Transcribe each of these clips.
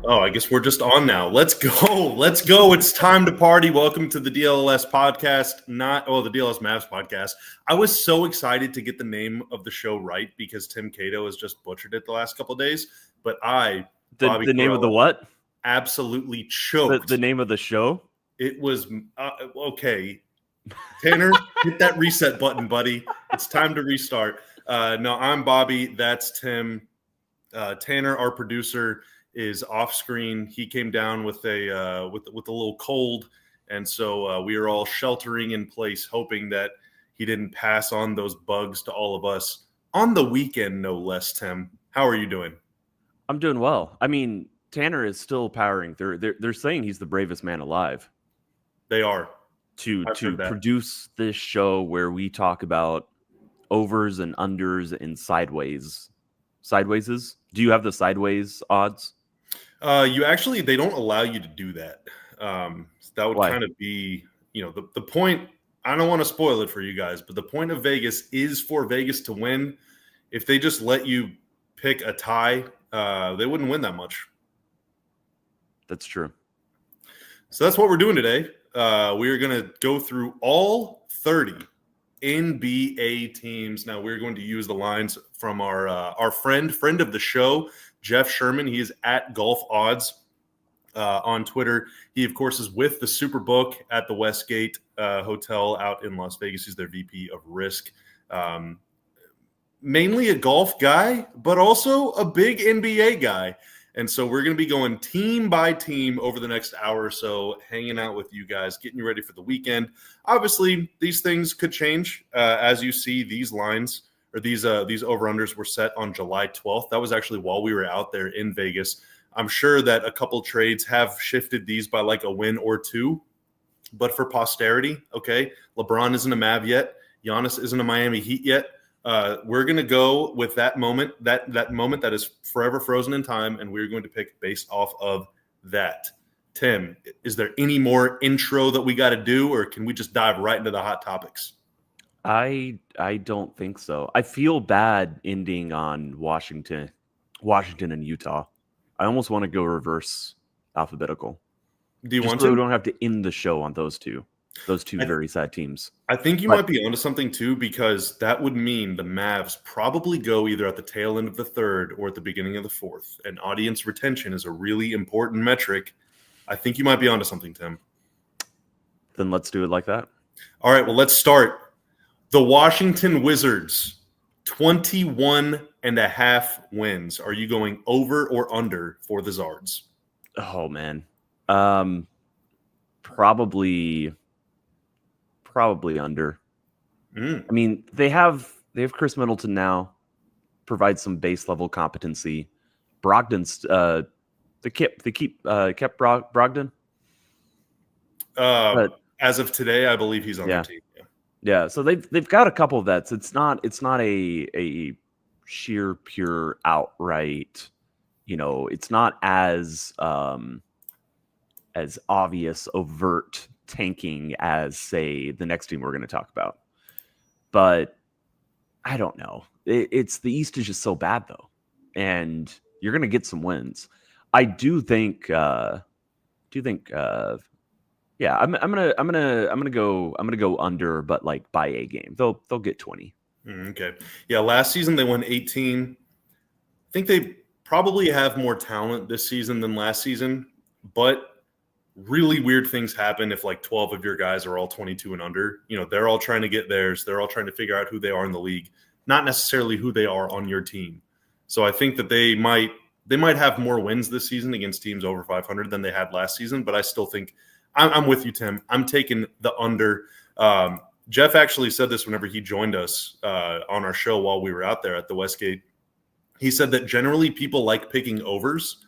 Oh, I guess we're just on now. Let's go. Let's go. It's time to party. Welcome to the DLLS podcast, the DLLS Mavs podcast. I was so excited to get the name of the show right because Tim Cato has just butchered it the last couple of days. But Bobby the name of the what? Absolutely choked. The name of the show? It was okay. Tanner, hit that reset button, buddy. It's time to restart. No, I'm Bobby. That's Tim. Tanner, our producer, is off screen. He came down with a little cold, and so we are all sheltering in place, hoping that he didn't pass on those bugs to all of us on the weekend, no less. Tim, how are you doing? I'm doing well. I mean, Tanner is still powering through. They're saying he's the bravest man alive. They are to produce this show where we talk about overs and unders and sideways. Sidewayses? Do you have the sideways odds? They don't allow you to do that. That would kind of be, the point. I don't want to spoil it for you guys, but the point of Vegas is for Vegas to win. If they just let you pick a tie, they wouldn't win that much. That's true. So that's what we're doing today. We are going to go through all 30 NBA teams. Now we're going to use the lines from our friend of the show, Jeff Sherman. He is at Golf Odds on Twitter. He, of course, is with the Superbook at the Westgate Hotel out in Las Vegas. He's their VP of Risk. Mainly a golf guy, but also a big NBA guy. And so we're going to be going team by team over the next hour or so, hanging out with you guys, getting you ready for the weekend. Obviously, these things could change. As you see, these lines or these over-unders were set on July 12th. That was actually while we were out there in Vegas. I'm sure that a couple trades have shifted these by like a win or two. But for posterity, okay, LeBron isn't a Mav yet. Giannis isn't a Miami Heat yet. We're going to go with that moment, that moment that is forever frozen in time, and we're going to pick based off of that. Tim, is there any more intro that we got to do, or can we just dive right into the hot topics? I don't think so. I feel bad ending on Washington and Utah. I almost want to go reverse alphabetical. Do you want so to? We don't have to end the show on those two very sad teams. I think you might be onto something too, because that would mean the Mavs probably go either at the tail end of the third or at the beginning of the fourth. And audience retention is a really important metric. I think you might be onto something, Tim. Then let's do it like that. All right, well, let's start. The Washington Wizards, 21.5 wins. Are you going over or under for the Zards? Oh, man. Probably under. I mean, they have Chris Middleton now, provides some base level competency. Brogdon's they kept Brogdon. But as of today, I believe he's on the team. Yeah. So they've got a couple of vets. It's not a sheer pure outright. It's not as obvious overt tanking as, say, the next team we're going to talk about. But I don't know. It's the East is just so bad though, and you're going to get some wins. I do think. Yeah, I'm gonna go under, but like by a game. They'll get 20. Okay. Yeah. Last season they won 18. I think they probably have more talent this season than last season, but really weird things happen if like 12 of your guys are all 22 and under. They're all trying to get theirs. They're all trying to figure out who they are in the league, not necessarily who they are on your team. So I think that they might have more wins this season against teams over 500 than they had last season, but I still think I'm with you, Tim. I'm taking the under. Jeff actually said this whenever he joined us on our show while we were out there at the Westgate. He said that generally people like picking overs,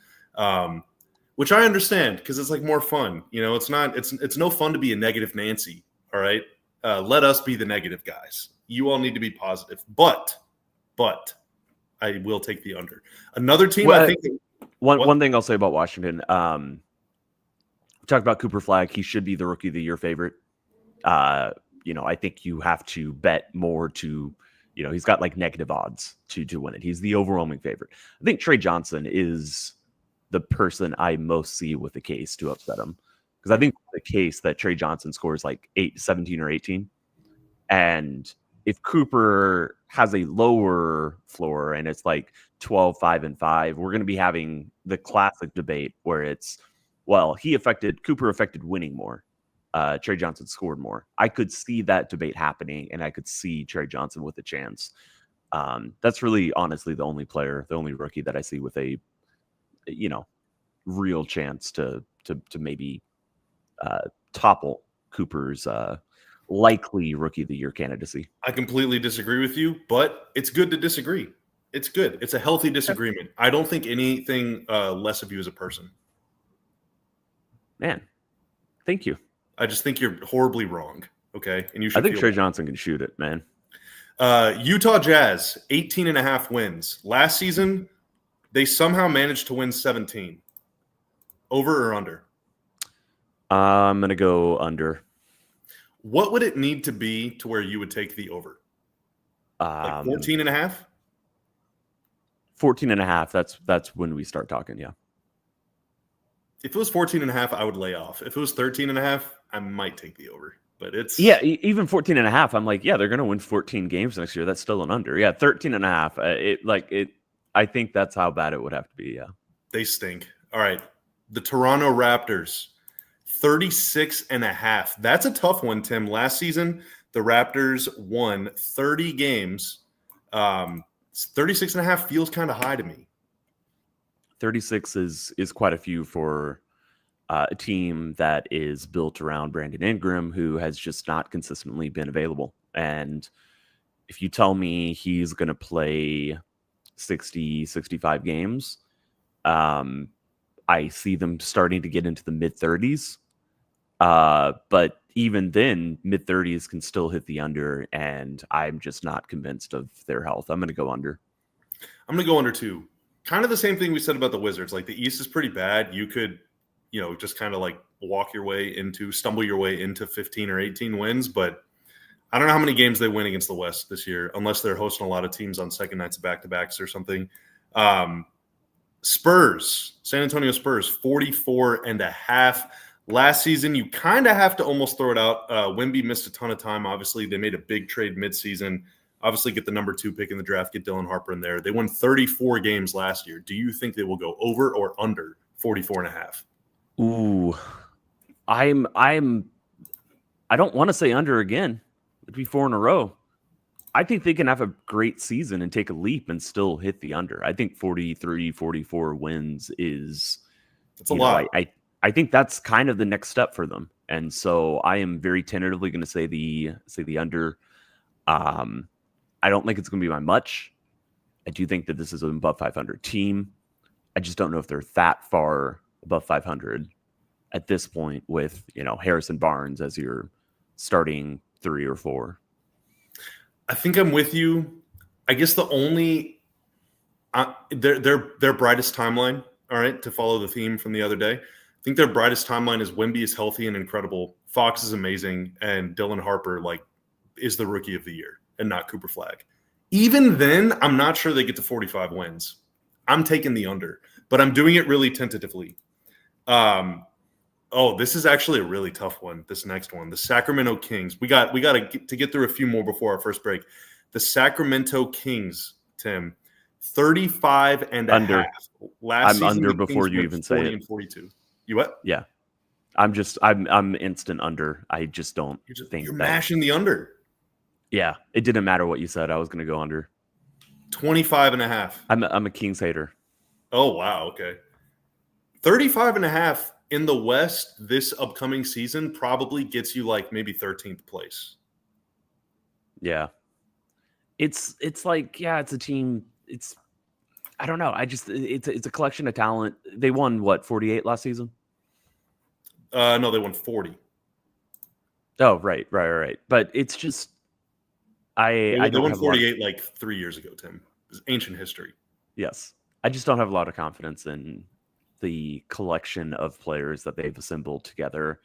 which I understand because it's like more fun. You know, it's no fun to be a negative Nancy. All right. Let us be the negative guys. You all need to be positive. But I will take the under. Another team, well, I think. One thing I'll say about Washington. We talked about Cooper Flagg. He should be the Rookie of the Year favorite. I think you have to bet more to, he's got like negative odds to win it. He's the overwhelming favorite. I think Trey Johnson is the person I most see with the case to upset him. Because I think the case that Trey Johnson scores like 17 or 18. And if Cooper has a lower floor and it's like 12, 5, and 5, we're going to be having the classic debate where it's, well, Cooper affected winning more. Trey Johnson scored more. I could see that debate happening, and I could see Trey Johnson with a chance. That's really, honestly, the only rookie that I see with a, real chance to maybe topple Cooper's likely Rookie of the Year candidacy. I completely disagree with you, but it's good to disagree. It's good. It's a healthy disagreement. I don't think anything less of you as a person. Man, thank you. I just think you're horribly wrong. Okay, and you should. I think Trey Johnson can shoot it, man. Utah Jazz 18.5 wins last season. They somehow managed to win 17. Over or under? I'm gonna go under. What would it need to be to where you would take the over? Like 14.5? 14.5. That's when we start talking. Yeah. If it was 14.5, I would lay off. If it was 13.5, I might take the over. But it's even 14.5. I'm like, yeah, they're gonna win 14 games next year. That's still an under. Yeah, 13.5. I think that's how bad it would have to be. Yeah, they stink. All right, the Toronto Raptors, 36.5. That's a tough one, Tim. Last season, the Raptors won 30 games. 36.5 feels kind of high to me. 36 is quite a few for a team that is built around Brandon Ingram, who has just not consistently been available. And if you tell me he's going to play 60, 65 games, I see them starting to get into the mid-30s. But even then, mid-30s can still hit the under, and I'm just not convinced of their health. I'm going to go under. I'm going to go under too. Kind of the same thing we said about the Wizards. Like the East is pretty bad. You could, just kind of like stumble your way into 15 or 18 wins. But I don't know how many games they win against the West this year, unless they're hosting a lot of teams on second nights of back-to-backs or something. Spurs, San Antonio Spurs, 44.5. Last season, you kind of have to almost throw it out. Wemby missed a ton of time. Obviously, they made a big trade midseason. Obviously, get the number 2 pick in the draft, get Dylan Harper in there. They won 34 games last year. Do you think they will go over or under 44.5? Ooh, I don't want to say under again. It'd be 4 in a row. I think they can have a great season and take a leap and still hit the under. I think 43, 44 wins is that's a lot. I think that's kind of the next step for them. And so I am very tentatively going to say the under. I don't think it's going to be by much. I do think that this is an above 500 team. I just don't know if they're that far above 500 at this point with, Harrison Barnes as your starting 3 or 4. I think I'm with you. I guess the only their brightest timeline, all right, to follow the theme from the other day, I think their brightest timeline is Wemby is healthy and incredible. Fox is amazing, and Dylan Harper is the Rookie of the Year and not Cooper Flagg. Even then, I'm not sure they get to 45 wins. I'm taking the under, but I'm doing it really tentatively. This is actually a really tough one. This next one, the Sacramento Kings. We got to get through a few more before our first break. The Sacramento Kings, Tim, 35.5. Under. Last I'm under before you even say it. 42. You what? Yeah. I'm instant under. I just don't think you're mashing the under. Yeah, it didn't matter what you said. I was going to go under 25.5. I'm a Kings hater. Oh wow, okay. 35.5 in the West this upcoming season probably gets you like maybe 13th place. Yeah. It's like, yeah, it's a team. I don't know. It's a collection of talent. They won what, 48 last season? No, they won 40. Oh, right. But it's just They I don't won have 48 like 3 years ago, Tim. It's ancient history. Yes. I just don't have a lot of confidence in the collection of players that they've assembled together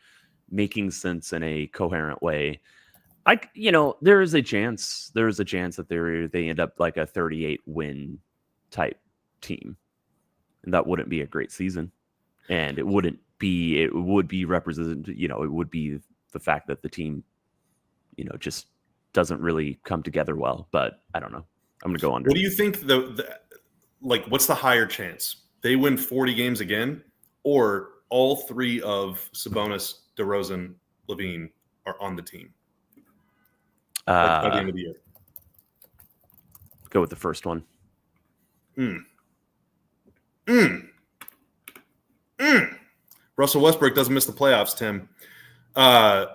making sense in a coherent way. There is a chance that they end up like a 38 win type team. And that wouldn't be a great season. And it would be represented, it would be the fact that the team, just doesn't really come together well. But I don't know. I'm going to go under. What do you think what's the higher chance? They win 40 games again, or all three of Sabonis, DeRozan, Levine are on the team? By the end of the year. Go with the first one. Russell Westbrook doesn't miss the playoffs, Tim. I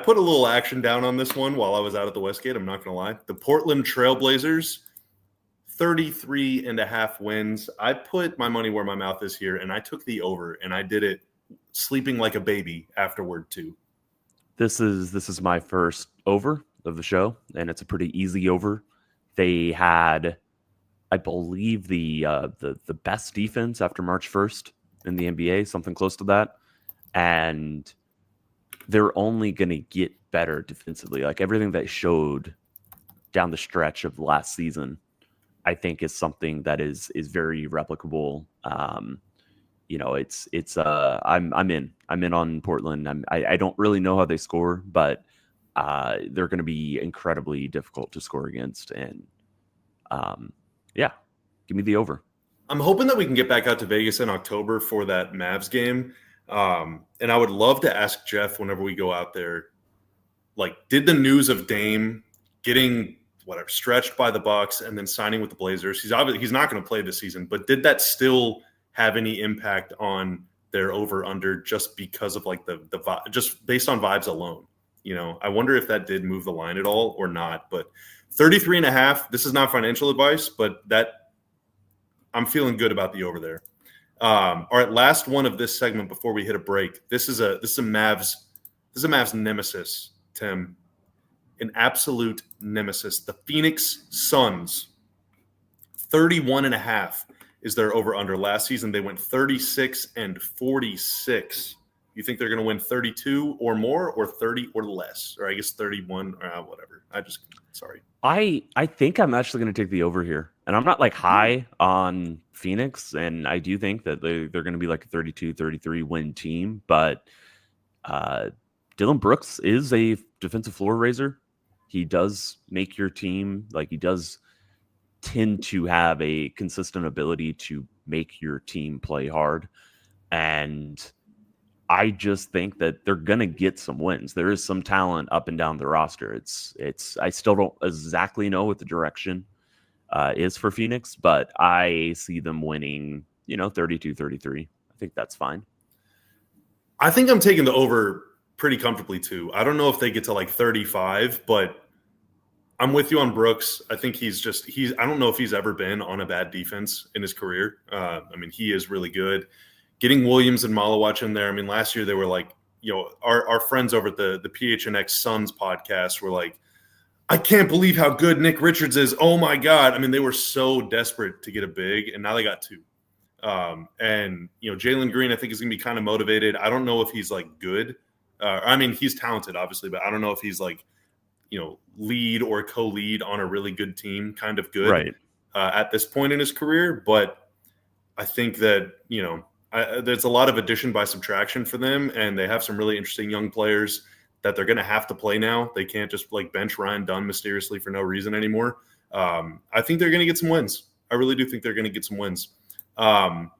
put a little action down on this one while I was out at the Westgate. I'm not going to lie. The Portland Trailblazers, 33.5 wins. I put my money where my mouth is here, and I took the over, and I did it sleeping like a baby afterward too. This is my first over of the show, and it's a pretty easy over. They had, I believe, the best defense after March 1st in the NBA, something close to that, and they're only going to get better defensively. Like everything that showed down the stretch of last season, I think is something that is very replicable. I'm in on Portland. I don't really know how they score, but they're going to be incredibly difficult to score against. And give me the over. I'm hoping that we can get back out to Vegas in October for that Mavs game. And I would love to ask Jeff whenever we go out there, did the news of Dame getting stretched by the Bucks and then signing with the Blazers? He's not going to play this season, but did that still have any impact on their over under just because of the just based on vibes alone? I wonder if that did move the line at all or not. But 33.5. This is not financial advice, but that I'm feeling good about the over there. All right, last one of this segment before we hit a break. This is a Mavs nemesis, Tim. An absolute nemesis. The Phoenix Suns, 31.5 is their over-under. Last season, they went 36-46. You think they're going to win 32 or more, or 30 or less? Or I guess 31 or whatever. Sorry. I think I'm actually going to take the over here. And I'm not high on Phoenix. And I do think that they're going to be like a 32, 33 win team. But Dylan Brooks is a defensive floor raiser. He does make your team, he does tend to have a consistent ability to make your team play hard. And I just think that they're going to get some wins. There is some talent up and down the roster. I still don't exactly know what the direction is for Phoenix, but I see them winning, 32-33. I think that's fine. I think I'm taking the over pretty comfortably too. I don't know if they get to 35, but I'm with you on Brooks. I think I don't know if he's ever been on a bad defense in his career. He is really good. Getting Williams and Malawach in there. Last year they were our friends over at the PHNX Suns podcast were I can't believe how good Nick Richards is. Oh my God. They were so desperate to get a big, and now they got two. Jalen Green, I think, is going to be kind of motivated. I don't know if he's good. He's talented, obviously, but I don't know if he's lead or co-lead on a really good team, kind of good right at this point in his career. But I think that, there's a lot of addition by subtraction for them, and they have some really interesting young players that they're going to have to play now. They can't just bench Ryan Dunn mysteriously for no reason anymore. I think they're going to get some wins. I really do think they're going to get some wins. All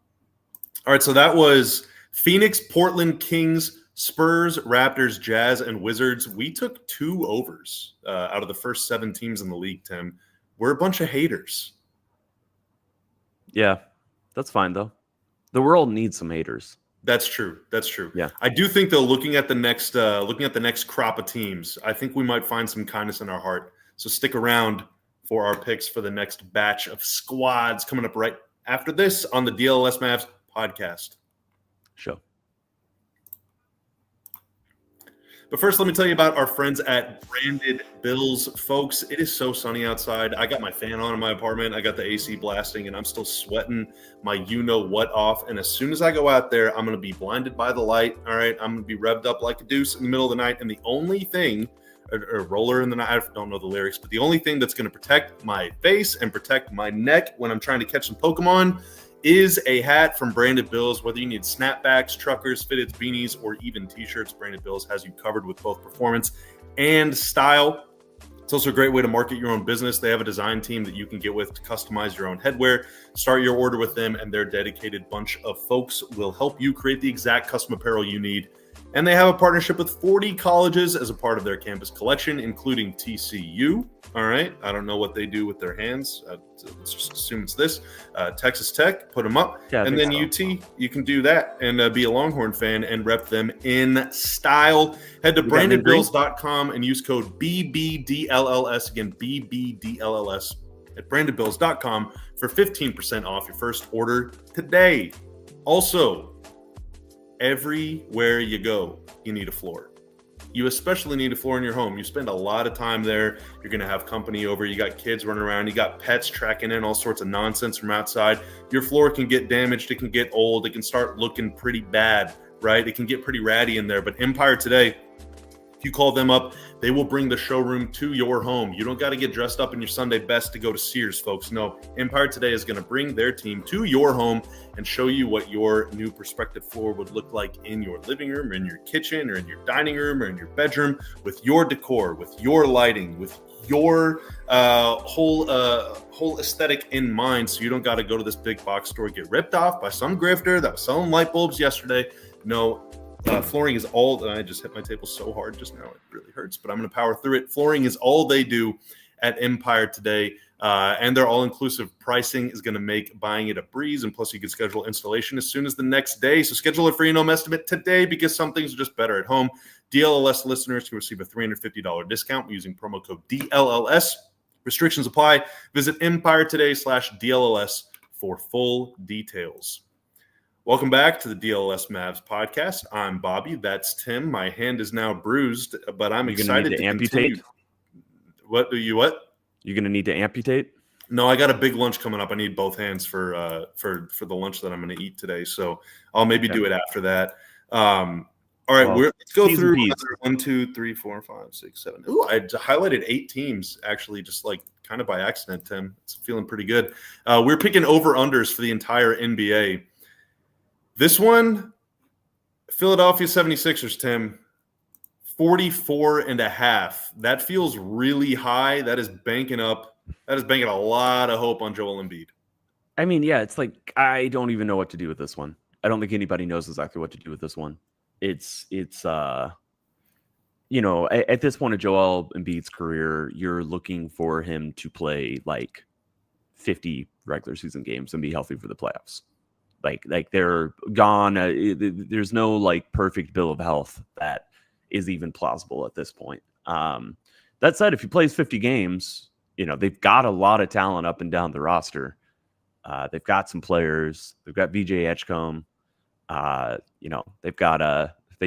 right, so that was Phoenix, Portland, Kings, Spurs, Raptors, Jazz, and Wizards. We took 2 overs out of the first 7 teams in the league, Tim. We're a bunch of haters. Yeah, that's fine, though. The world needs some haters. That's true. That's true. Yeah. I do think though, looking at the next crop of teams, I think we might find some kindness in our heart. So stick around for our picks for the next batch of squads coming up right after this on the DLLS Mavs podcast. Show. But first, let me tell you about our friends at Branded Bills. Folks, it is so sunny outside. I got my fan on in my apartment. I got the AC blasting, and I'm still sweating my you-know-what off. And as soon as I go out there, I'm going to be blinded by the light. All right, I'm going to be revved up like a deuce in the middle of the night. And the only thing, or roller in the night, I don't know the lyrics, but the only thing that's going to protect my face and protect my neck when I'm trying to catch some Pokemon is a hat from Branded Bills. Whether you need snapbacks, truckers, fitteds, beanies, or even t-shirts, Branded Bills has you covered with both performance and style. It's also a great way to market your own business. They have a design team that you can get with to customize your own headwear. Start your order with them, and their dedicated bunch of folks will help you create the exact custom apparel you need. And they have a partnership with 40 colleges as a part of their campus collection, including TCU. All right. I don't know what they do with their hands. Let's just assume it's this. Texas Tech, put them up. Yeah, and then UT, you can do that and be a Longhorn fan and rep them in style. Head to brandedbills.com and use code BBDLLS. Again, BBDLLS at brandedbills.com for 15% off your first order today. Also, everywhere you go, you need a floor. You especially need a floor in your home. You spend a lot of time there. You're going to have company over. You got kids running around. You got pets tracking in all sorts of nonsense from outside. Your floor can get damaged. It can get old. It can start looking pretty bad, right? It can get pretty ratty in there. But Empire Today, if you call them up, they will bring the showroom to your home. You don't got to get dressed up in your Sunday best to go to Sears, folks. No, Empire Today is going to bring their team to your home and show you what your new perspective floor would look like in your living room, or in your kitchen, or in your dining room, or in your bedroom, with your decor, with your lighting, with your whole aesthetic in mind. So you don't got to go to this big box store, get ripped off by some grifter that was selling light bulbs yesterday. No. Flooring is all. I just hit my table so hard just now. It really hurts, but I'm going to power through it. Flooring is all they do at Empire Today, and their all-inclusive pricing is going to make buying it a breeze, and plus you can schedule installation as soon as the next day. So schedule a free home estimate today, because some things are just better at home. DLLS listeners can receive a $350 discount using promo code DLLS. Restrictions apply. Visit EmpireToday/DLLS for full details. Welcome back to the DLLS Mavs podcast. I'm Bobby. That's Tim. My hand is now bruised, but I'm excited to amputate. Continue. What? You're going to need to amputate? No, I got a big lunch coming up. I need both hands for the lunch that I'm going to eat today. So I'll maybe do it after that. All right, let's go through 1, 2, 3, 4, 5, 6, 7. Ooh, I highlighted 8 teams actually, just like kind of by accident, Tim. It's feeling pretty good. We're picking over-unders for the entire NBA. This one, Philadelphia 76ers, Tim, 44.5. That feels really high. That is banking a lot of hope on Joel Embiid. I mean, yeah, it's like, I don't even know what to do with this one. I don't think anybody knows exactly what to do with this one. It's at this point of Joel Embiid's career, you're looking for him to play like 50 regular season games and be healthy for the playoffs. Like they're gone. There's no like perfect bill of health that is even plausible at this point. That said, if he plays 50 games, they've got a lot of talent up and down the roster. They've got some players. They've got VJ Edgecombe. They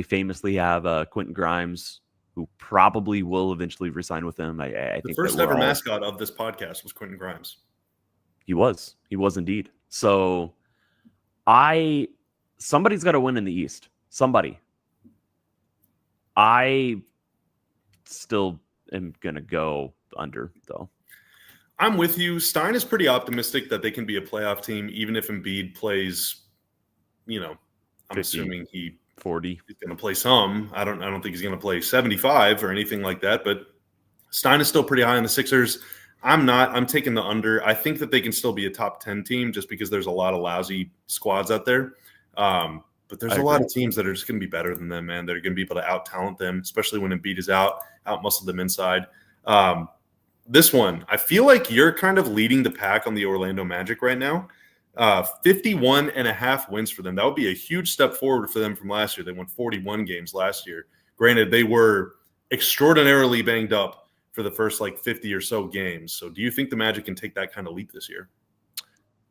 famously have Quentin Grimes, who probably will eventually resign with them. I think the first ever mascot of this podcast was Quentin Grimes. He was indeed. So somebody's got to win in the East. Somebody. I still am going to go under, though. I'm with you. Stein is pretty optimistic that they can be a playoff team, even if Embiid plays, I'm 50, assuming 40. He's going to play some. I don't think he's going to play 75 or anything like that, but Stein is still pretty high on the Sixers. I'm not. I'm taking the under. I think that they can still be a top 10 team just because there's a lot of lousy squads out there. But there's a lot of teams that are just going to be better than them, man. That are going to be able to out-talent them, especially when Embiid is out-muscle them inside. This one, I feel like you're kind of leading the pack on the Orlando Magic right now. 51.5 wins for them. That would be a huge step forward for them from last year. They won 41 games last year. Granted, they were extraordinarily banged up for the first 50 or so games. So do you think the Magic can take that kind of leap this year?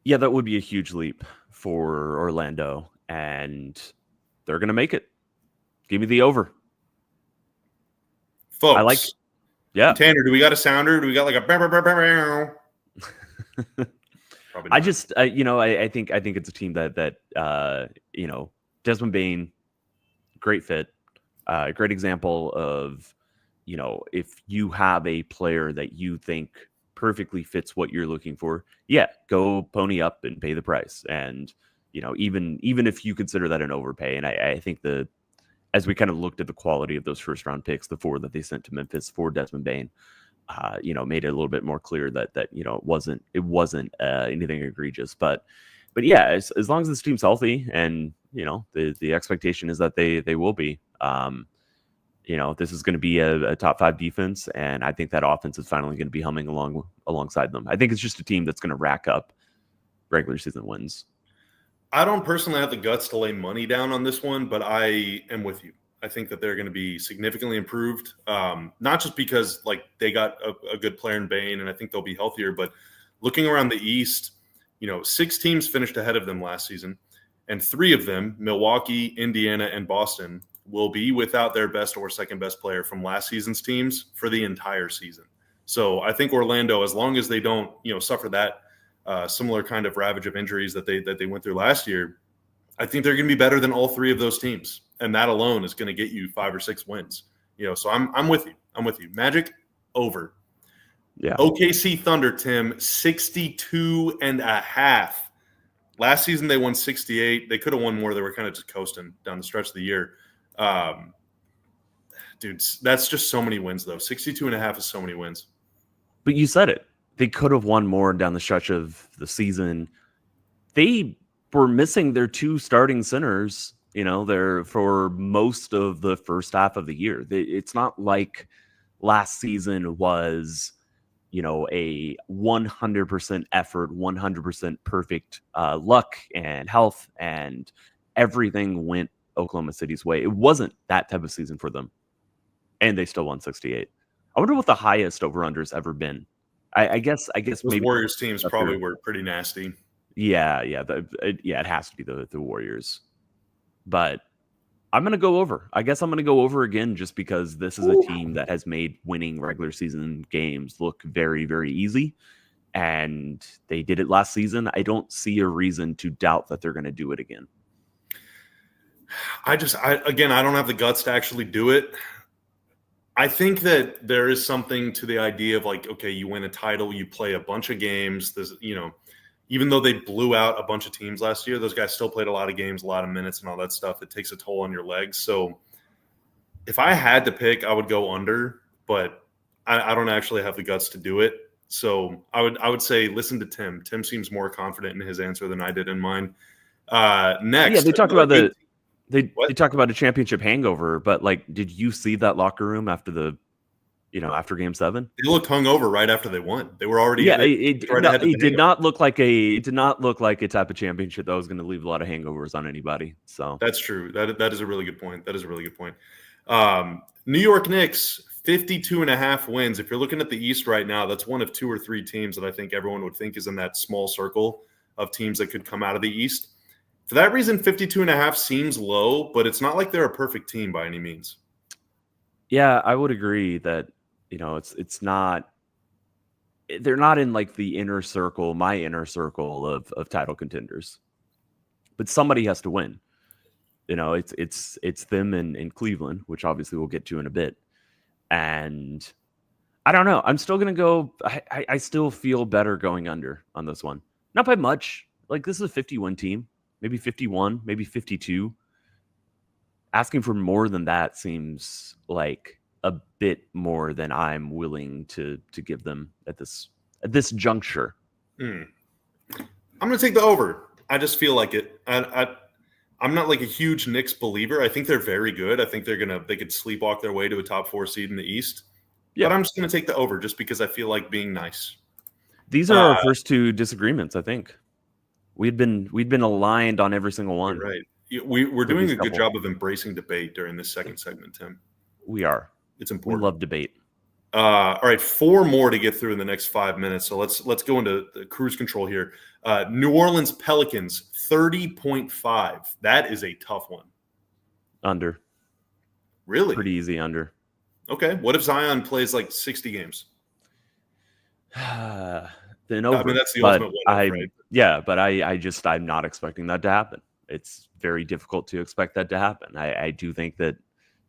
Yeah, that would be a huge leap for Orlando, and they're going to make it. Give me the over. Folks, I like. Yeah, Tanner, do we got a sounder? Do we got like a? Probably not. I just, I think it's a team that Desmond Bane, great fit, great example of, if you have a player that you think perfectly fits what you're looking for, yeah, go pony up and pay the price. And even if you consider that an overpay, and I think as we kind of looked at the quality of those first round picks, the 4 that they sent to Memphis for Desmond Bane, made it a little bit more clear that it wasn't anything egregious. But yeah, as long as this team's healthy, and the expectation is that they will be. This is going to be a top 5 defense, and I think that offense is finally going to be humming alongside them. I think it's just a team that's going to rack up regular season wins. I don't personally have the guts to lay money down on this one, but I am with you. I think that they're going to be significantly improved, not just because they got a good player in Bane, and I think they'll be healthier, but looking around the East, 6 teams finished ahead of them last season, and 3 of them, Milwaukee, Indiana, and Boston, will be without their best or second best player from last season's teams for the entire season. So I think Orlando, as long as they don't, suffer that similar kind of ravage of injuries that they went through last year, I think they're going to be better than all 3 of those teams. And that alone is going to get you 5 or 6 wins. So I'm with you. I'm with you. Magic over. Yeah. OKC Thunder, Tim, 62.5. Last season they won 68. They could have won more. They were kind of just coasting down the stretch of the year. Dude, that's just so many wins though. 62.5 is so many wins. But you said it. They could have won more down the stretch of the season. They were missing their 2 starting centers, they're for most of the first half of the year. It's not like last season was, a 100% effort, 100% perfect luck and health, and everything went Oklahoma City's way. It wasn't that type of season for them, and they still won 68. I wonder what the highest over-under's ever been. I guess those maybe Warriors teams probably were pretty nasty. Yeah, it has to be the Warriors. But I'm going to go over. I guess I'm going to go over again just because this is a team that has made winning regular season games look very, very easy. And they did it last season. I don't see a reason to doubt that they're going to do it again. I don't have the guts to actually do it. I think that there is something to the idea of okay, you win a title, you play a bunch of games. There's, even though they blew out a bunch of teams last year, those guys still played a lot of games, a lot of minutes and all that stuff. It takes a toll on your legs. So if I had to pick, I would go under, but I don't actually have the guts to do it. So I would say listen to Tim. Tim seems more confident in his answer than I did in mine. Next. Yeah, they talked about they talked about a championship hangover, but did you see that locker room after after Game 7? They looked hungover right after they won. They were already it did not look like a type of championship that was going to leave a lot of hangovers on anybody. So that's true. That is a really good point. New York Knicks, 52.5 wins. If you're looking at the East right now, that's one of 2 or 3 teams that I think everyone would think is in that small circle of teams that could come out of the East. For that reason, 52.5 seems low, but it's not like they're a perfect team by any means. Yeah, I would agree that it's not. They're not in the inner circle, my inner circle of title contenders. But somebody has to win. It's them in Cleveland, which obviously we'll get to in a bit. And I don't know. I'm still gonna go. I still feel better going under on this one. Not by much. This is a 51 team. Maybe 51, maybe 52. Asking for more than that seems like a bit more than I'm willing to give them at this juncture. I'm going to take the over. I just feel like it. I'm not a huge Knicks believer. I think they're very good. I think they could sleepwalk their way to a top 4 seed in the East. Yeah. But I'm just going to take the over just because I feel like being nice. These are our first 2 disagreements, I think. We'd been aligned on every single one. You're right. We're doing a good job of embracing debate during this second segment, Tim. We are. It's important. We love debate. All right, 4 more to get through in the next 5 minutes. So let's go into the cruise control here. New Orleans Pelicans 30.5. That is a tough one. Under. Really? Pretty easy under. Okay. What if Zion plays like 60 games? Then over. I mean, that's the ultimate one, right? Yeah, but I'm not expecting that to happen. It's very difficult to expect that to happen. I do think that,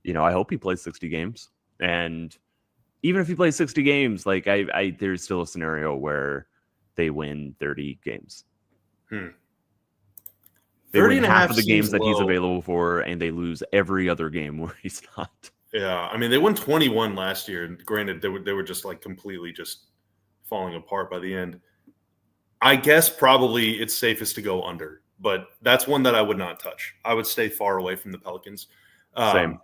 I hope he plays 60 games. And even if he plays 60 games, like there's still a scenario where they win 30 games. They win half of the games that he's available for, and they lose every other game where he's not. Yeah, I mean, they won 21 last year. And granted, they were just like completely just falling apart by the end. I guess probably it's safest to go under, but that's one that I would not touch. I would stay far away from the Pelicans. Same.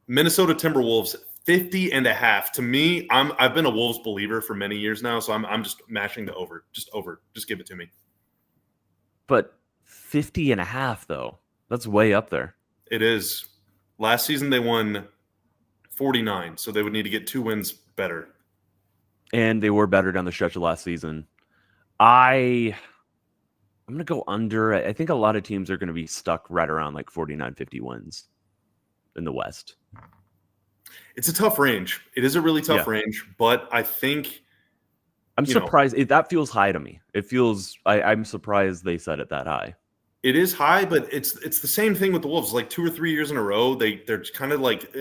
Minnesota Timberwolves 50.5. To me, I've been a Wolves believer for many years now, so I'm just mashing the over. Just over. Just give it to me. But 50.5 though, that's way up there. It is. Last season they won 49, so they would need to get 2 wins better. And they were better down the stretch of last season. I'm going to go under. I think a lot of teams are going to be stuck right around like 49, 50 wins in the West. It's a tough range. It is a really tough range, but I think I'm surprised. That feels high to me. It feels. I'm surprised they set it that high. It is high, but it's the same thing with the Wolves. Like 2 or 3 years in a row, they're kind of like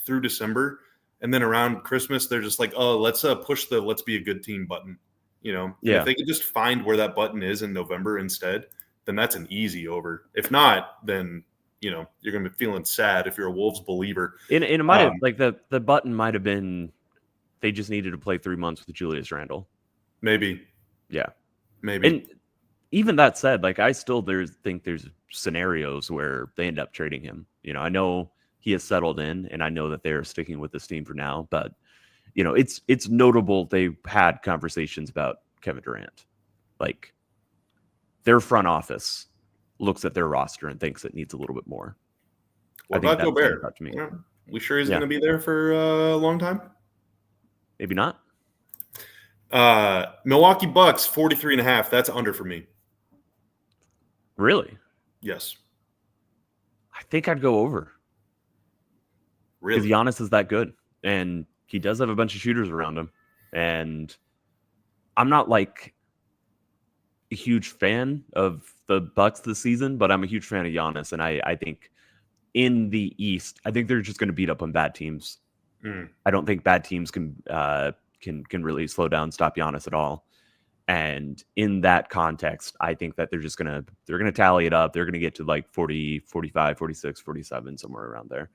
through December, and then around Christmas, they're just like, oh, let's push the let's be a good team button. If they could just find where that button is in November instead, then that's an easy over. If not, then you're going to be feeling sad if you're a Wolves believer. It might have like the button might have been they just needed to play 3 months with Julius Randle. Maybe. Yeah. Maybe. And even that said, like I still think there's scenarios where they end up trading him. I know he has settled in, and I know that they're sticking with this team for now, but it's notable they had conversations about Kevin Durant. Like their front office looks at their roster and thinks it needs a little bit more. What about Gobert? To me. Yeah. We sure he's going to be there for a long time? Maybe not. Milwaukee Bucks 43.5. That's under for me. Really? Yes. I think I'd go over. Really? Because Giannis is that good, and he does have a bunch of shooters around him. And I'm not like a huge fan of the Bucks this season, but I'm a huge fan of Giannis, and I think in the East, I think they're just going to beat up on bad teams. I don't think bad teams can really slow down, stop Giannis at all. And in that context, I think that they're going to tally it up. They're going to get to like 40, 45, 46, 47, somewhere around there.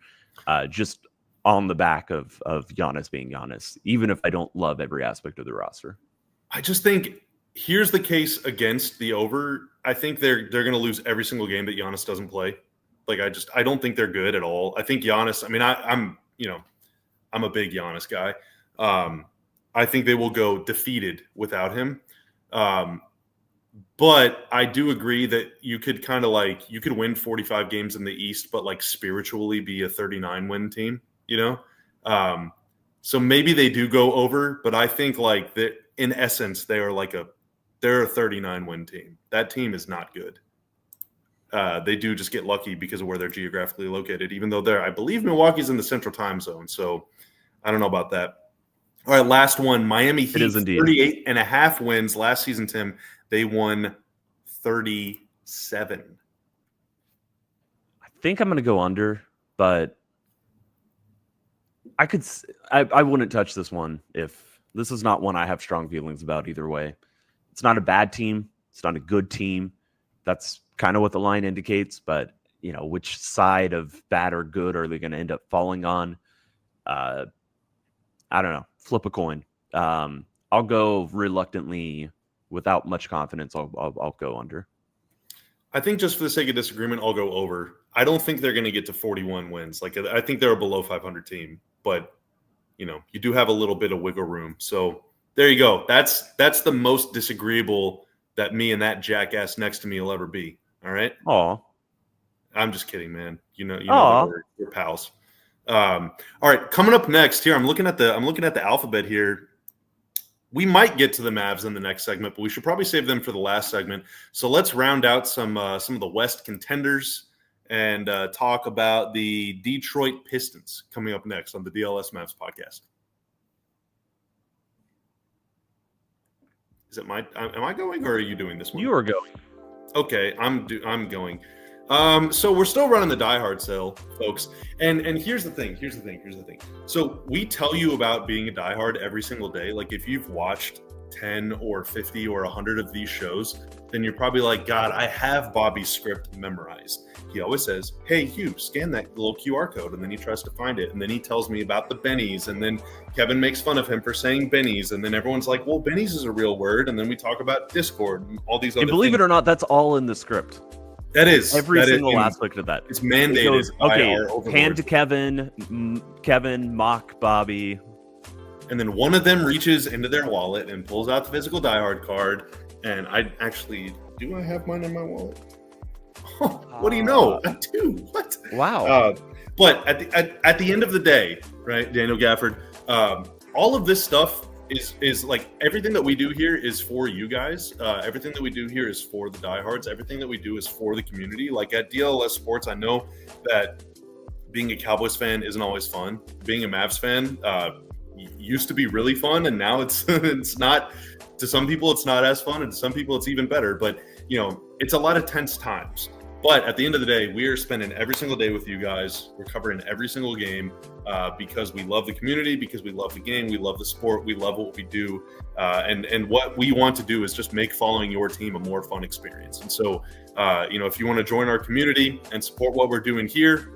Just on the back of Giannis being Giannis, even if I don't love every aspect of the roster. I just think here's the case against the over. I think they're going to lose every single game that Giannis doesn't play. Like I don't think they're good at all. I think Giannis, I mean, I'm a big Giannis guy. I think they will go defeated without him. But I do agree that you could kind of like, you could win 45 games in the East, but like spiritually be a 39 win team, So maybe they do go over, but I think like that in essence, they're a 39 win team. That team is not good. They do just get lucky because of where they're geographically located, even though I believe Milwaukee's in the central time zone. So I don't know about that. All right, last one. Miami Heat, 38.5 wins. Last season, Tim, they won 37. I think I'm going to go under, but I wouldn't touch this one if this is not one I have strong feelings about either way. It's not a bad team. It's not a good team. That's kind of what the line indicates, but which side of bad or good are they going to end up falling on? I don't know. Flip a coin. I'll go reluctantly, without much confidence. I'll go under. I think just for the sake of disagreement, I'll go over. I don't think they're going to get to 41 wins. Like I think they're a below 500 team, but you do have a little bit of wiggle room. So there you go. That's the most disagreeable that me and that jackass next to me will ever be. All right. Aw. I'm just kidding, man. You know Aw. that we're pals. All right, coming up next here, I'm looking at the alphabet here. We might get to the Mavs in the next segment, but we should probably save them for the last segment. So let's round out some of the West contenders and talk about the Detroit Pistons coming up next on the DLS Mavs podcast. Is it am I going or are you doing this one? You are going. Okay, I'm going. So we're still running the Die Hard sale, folks. And here's the thing. So we tell you about being a diehard every single day. Like if you've watched 10 or 50 or 100 of these shows, then you're probably like, God, I have Bobby's script memorized. He always says, hey, Hugh, scan that little QR code. And then he tries to find it. And then he tells me about the bennies. And then Kevin makes fun of him for saying bennies. And then everyone's like, well, bennies is a real word. And then we talk about Discord and all these other And believe things. it or not, that's all in the script. That is every single aspect of that. It's mandated. Okay, by our hand to Kevin, mock Bobby. And then one of them reaches into their wallet and pulls out the physical Die Hard card. And I have mine in my wallet? Oh, what do you know? I do. What? Wow. But at the end of the day, right, Daniel Gafford, all of this stuff is like everything that we do here is for you guys. Everything that we do here is for the diehards. Everything that we do is for the community. Like at DLLS Sports, I know that being a Cowboys fan isn't always fun. Being a Mavs fan used to be really fun, and now it's not. To some people, it's not as fun, and to some people, it's even better. But it's a lot of tense times. But at the end of the day, we are spending every single day with you guys. We're covering every single game because we love the community, because we love the game, we love the sport, we love what we do. And what we want to do is just make following your team a more fun experience. And so, if you want to join our community and support what we're doing here,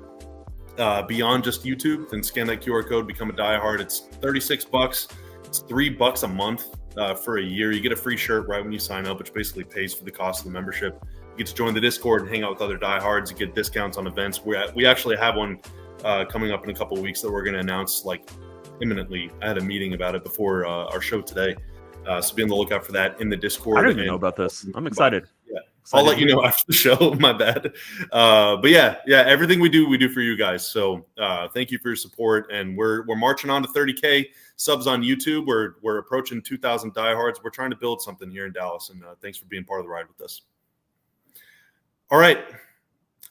beyond just YouTube, then scan that QR code, become a diehard. It's $36. It's $3 a month for a year. You get a free shirt right when you sign up, which basically pays for the cost of the membership. You get to join the Discord and hang out with other diehards. You get discounts on events. We actually have one coming up in a couple of weeks that we're going to announce like imminently. I had a meeting about it before our show today. So be on the lookout for that in the Discord. I didn't even know about this. I'm excited. Yeah. I'll let you know after the show. My bad. But yeah, everything we do for you guys. So thank you for your support. And we're marching on to 30K subs on YouTube. We're approaching 2,000 diehards. We're trying to build something here in Dallas. And thanks for being part of the ride with us. All right.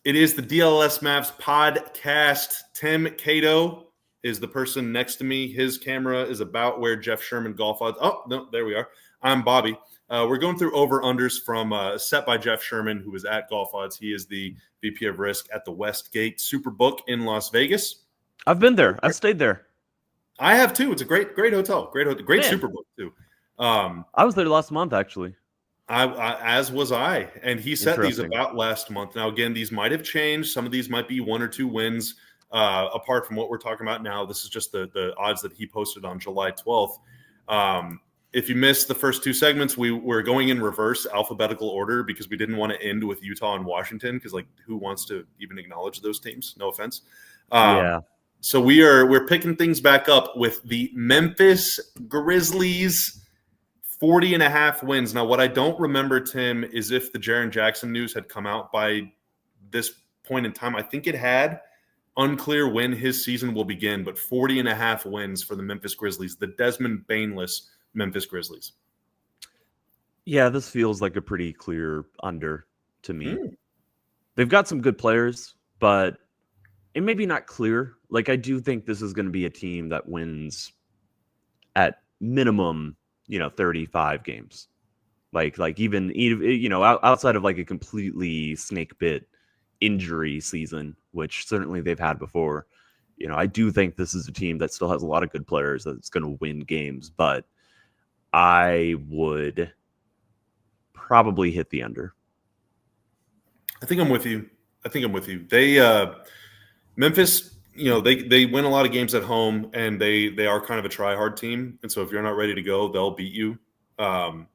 It is the DLLS Mavs podcast. Tim Cato is the person next to me. His camera is about where Jeff Sherman golf odds. Oh, no, there we are. I'm Bobby. We're going through over-unders from set by Jeff Sherman, who is at Golf Odds. He is the VP of Risk at the Westgate Superbook in Las Vegas. I've been there. I've stayed there. I have, too. It's a great hotel. Great Superbook, too. I was there last month, actually. As was I. And he set these about last month. Now, again, these might have changed. Some of these might be 1 or 2 wins apart from what we're talking about now. This is just the odds that he posted on July 12th. If you missed the first 2 segments, we were going in reverse alphabetical order because we didn't want to end with Utah and Washington because, like, who wants to even acknowledge those teams? No offense. Yeah. So we're picking things back up with the Memphis Grizzlies. 40.5 wins. Now, what I don't remember, Tim, is if the Jaren Jackson news had come out by this point in time. I think it had. Unclear when his season will begin, but 40.5 wins for the Memphis Grizzlies, the Desmond Bainless Memphis Grizzlies. Yeah, this feels like a pretty clear under to me. They've got some good players, but it may be not clear. Like, I do think this is going to be a team that wins at minimum 35 games, like even outside of like a completely snake bit injury season, which certainly they've had before. I do think this is a team that still has a lot of good players that's going to win games, but I would probably hit the under. I think I'm with you. They Memphis, they win a lot of games at home, and they are kind of a try-hard team. And so if you're not ready to go, they'll beat you. But,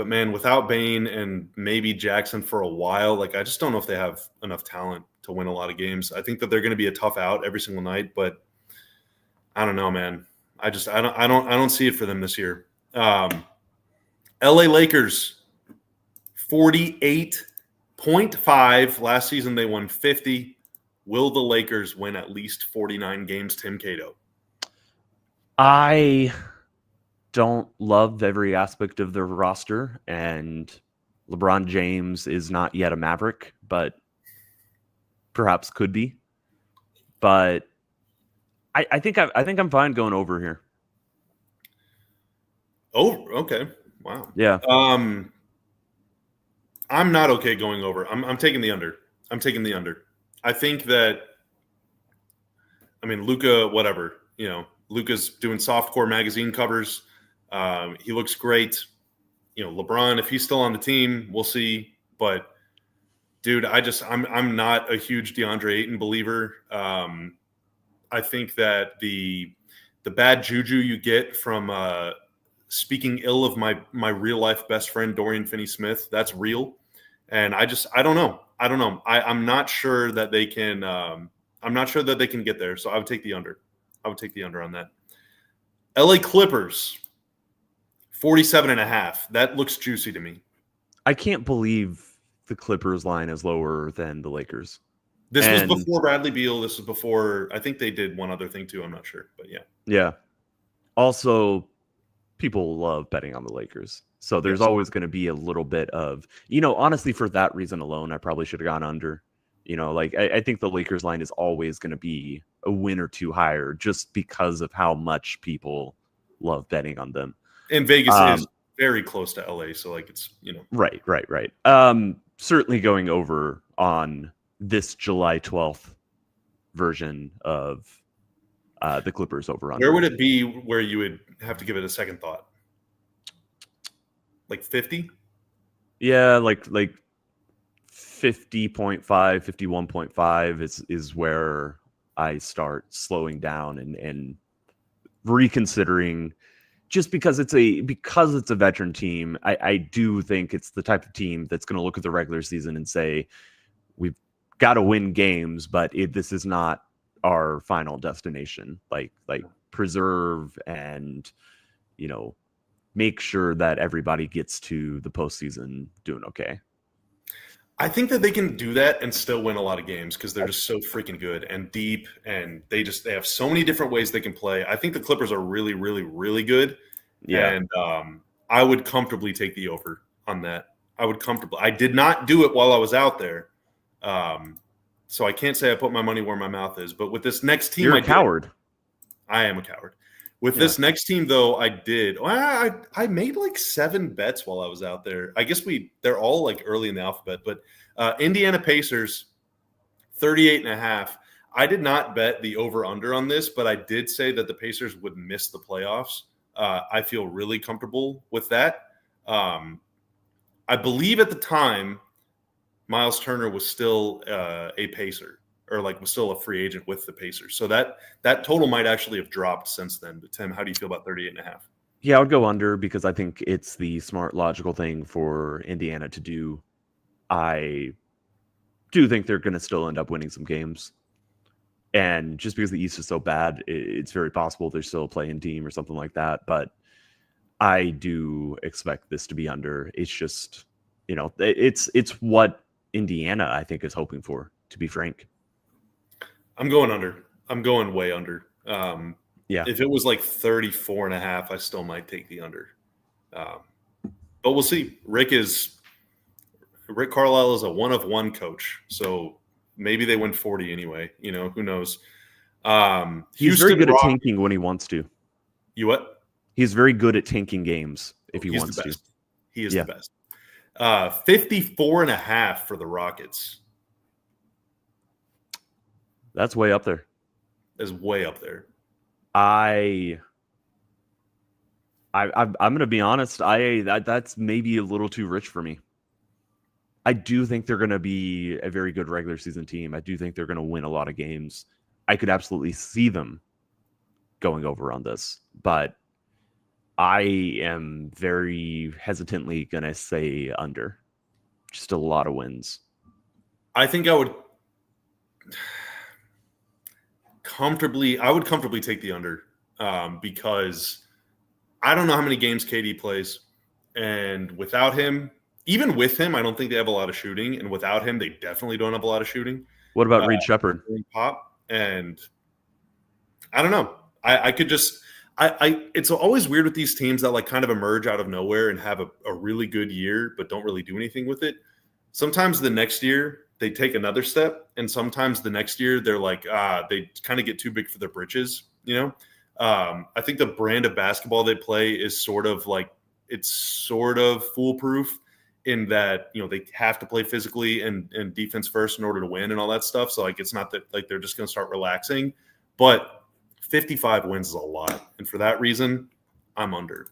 man, without Bane and maybe Jackson for a while, like, I just don't know if they have enough talent to win a lot of games. I think that they're going to be a tough out every single night, but I don't know, man. I don't see it for them this year. LA Lakers, 48.5. Last season they won 50. Will the Lakers win at least 49 games, Tim Cato? I don't love every aspect of their roster, and LeBron James is not yet a Maverick, but perhaps could be. But I think I'm fine going over here. Oh, okay. Wow. Yeah. I'm not okay going over. I'm taking the under. I'm taking the under. I think that, I mean, Luka, whatever, Luka's doing softcore magazine covers. He looks great. LeBron, if he's still on the team, we'll see. But dude, I'm not a huge DeAndre Ayton believer. I think that the bad juju you get from speaking ill of my real life best friend Dorian Finney-Smith, that's real. And I don't know. I'm not sure that they can. I'm not sure that they can get there. So I would take the under. I would take the under on that. LA Clippers, 47.5. That looks juicy to me. I can't believe the Clippers line is lower than the Lakers. This was before Bradley Beal. This was before, I think they did one other thing too. I'm not sure, but yeah. Yeah. Also, people love betting on the Lakers. So there's always going to be a little bit of, honestly, for that reason alone, I probably should have gone under. I think the Lakers line is always going to be a win or two higher just because of how much people love betting on them. And Vegas is very close to LA. So it's, Right. Certainly going over on this July 12th version of the Clippers over under. Where would it be where you would have to give it a second thought? Like 50? Yeah, like 50.5, 51.5 is where I start slowing down and reconsidering, just because it's a veteran team. I do think it's the type of team that's going to look at the regular season and say, we've got to win games, but this is not our final destination. Like preserve and make sure that everybody gets to the postseason doing okay. I think that they can do that and still win a lot of games because they're just so freaking good and deep, and they have so many different ways they can play. I think the Clippers are really, really, really good. Yeah. And I would comfortably take the over on that. I did not do it while I was out there. So I can't say I put my money where my mouth is. But with this next team, you're a coward. I am a coward. With this next team, though, I did. I made like 7 bets while I was out there. I guess they're all like early in the alphabet. But Indiana Pacers, 38.5. I did not bet the over-under on this, but I did say that the Pacers would miss the playoffs. I feel really comfortable with that. I believe at the time, Miles Turner was still a Pacer, or was still a free agent with the Pacers. So that total might actually have dropped since then. But Tim, how do you feel about 38.5? Yeah, I would go under because I think it's the smart, logical thing for Indiana to do. I do think they're going to still end up winning some games. And just because the East is so bad, it's very possible they're still a play-in team or something like that. But I do expect this to be under. It's just, it's what Indiana, I think, is hoping for, to be frank. I'm going under. I'm going way under. Yeah. If it was like 34.5, I still might take the under. But we'll see. Rick Carlisle is a one-of-one coach, so maybe they win 40 anyway. Who knows? He's very good at tanking when he wants to. You what? He's very good at tanking games if he wants to. He is the best. 54.5 for the Rockets. That's way up there. Is way up there. I'm going to be honest. That's maybe a little too rich for me. I do think they're going to be a very good regular season team. I do think they're going to win a lot of games. I could absolutely see them going over on this, but I am very hesitantly going to say under. Just a lot of wins. I think I would comfortably take the under because I don't know how many games KD plays. And without him, even with him, I don't think they have a lot of shooting. And without him, they definitely don't have a lot of shooting. What about Reed Shepherd? Pop. And I don't know. I could just it's always weird with these teams that like kind of emerge out of nowhere and have a really good year, but don't really do anything with it. Sometimes the next year they take another step, and sometimes the next year they're like, they kind of get too big for their britches, you know? I think the brand of basketball they play is sort of like, it's sort of foolproof in that, you know, they have to play physically and defense first in order to win and all that stuff. So like, it's not that like they're just going to start relaxing, but 55 wins is a lot. And for that reason, I'm under.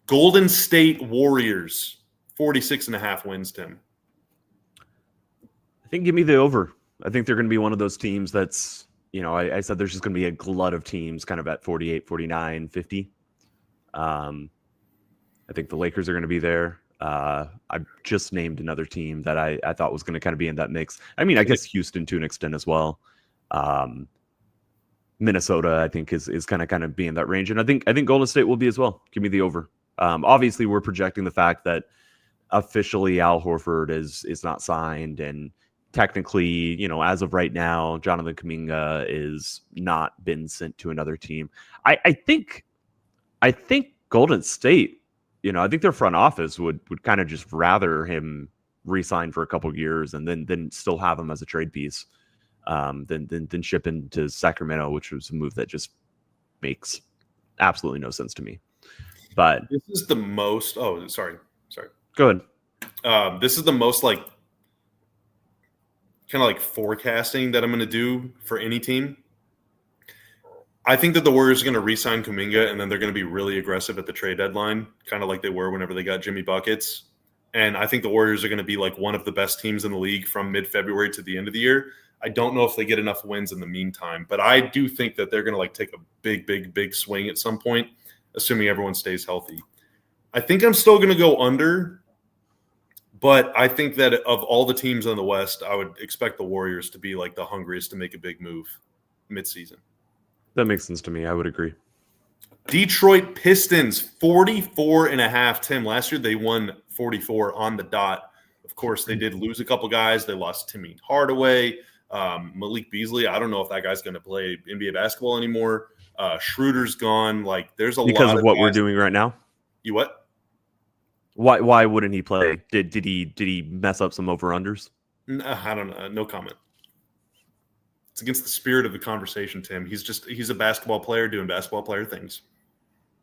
Golden State Warriors, 46.5 wins, Tim. I think give me the over. I think they're going to be one of those teams that's, you know, I said there's just going to be a glut of teams kind of at 48, 49, 50. I think the Lakers are going to be there. I just named another team that I thought was going to kind of be in that mix. I mean, I guess Houston to an extent as well. Minnesota, I think, is kind of be in that range. And I think Golden State will be as well. Give me the over. Obviously, we're projecting the fact that officially Al Horford is not signed, and technically, you know, as of right now, Jonathan Kuminga is not been sent to another team. I think Golden State, you know, I think their front office would kind of just rather him re-sign for a couple of years and then still have him as a trade piece than ship into Sacramento, which was a move that just makes absolutely no sense to me. But this is the most. Oh, sorry. Go ahead. This is the most like kind of like forecasting that I'm going to do for any team. I think that the Warriors are going to re-sign Kuminga, and then they're going to be really aggressive at the trade deadline, kind of like they were whenever they got Jimmy Buckets. And I think the Warriors are going to be like one of the best teams in the league from mid-February to the end of the year. I don't know if they get enough wins in the meantime, but I do think that they're going to like take a big swing at some point, assuming everyone stays healthy. I think I'm still going to go under, but I think that of all the teams in the West, I would expect the Warriors to be like the hungriest to make a big move midseason. That makes sense to me. I would agree. Detroit Pistons, 44.5. Tim, last year they won 44 on the dot. Of course, they did lose a couple guys. They lost Timmy Hardaway, Malik Beasley. I don't know if that guy's going to play NBA basketball anymore. Schroeder's gone. Like, there's a because lot of what we're doing right now. You what? Why wouldn't he play? Did he mess up some over-unders? I don't know. No comment. It's against the spirit of the conversation, Tim. He's a basketball player doing basketball player things.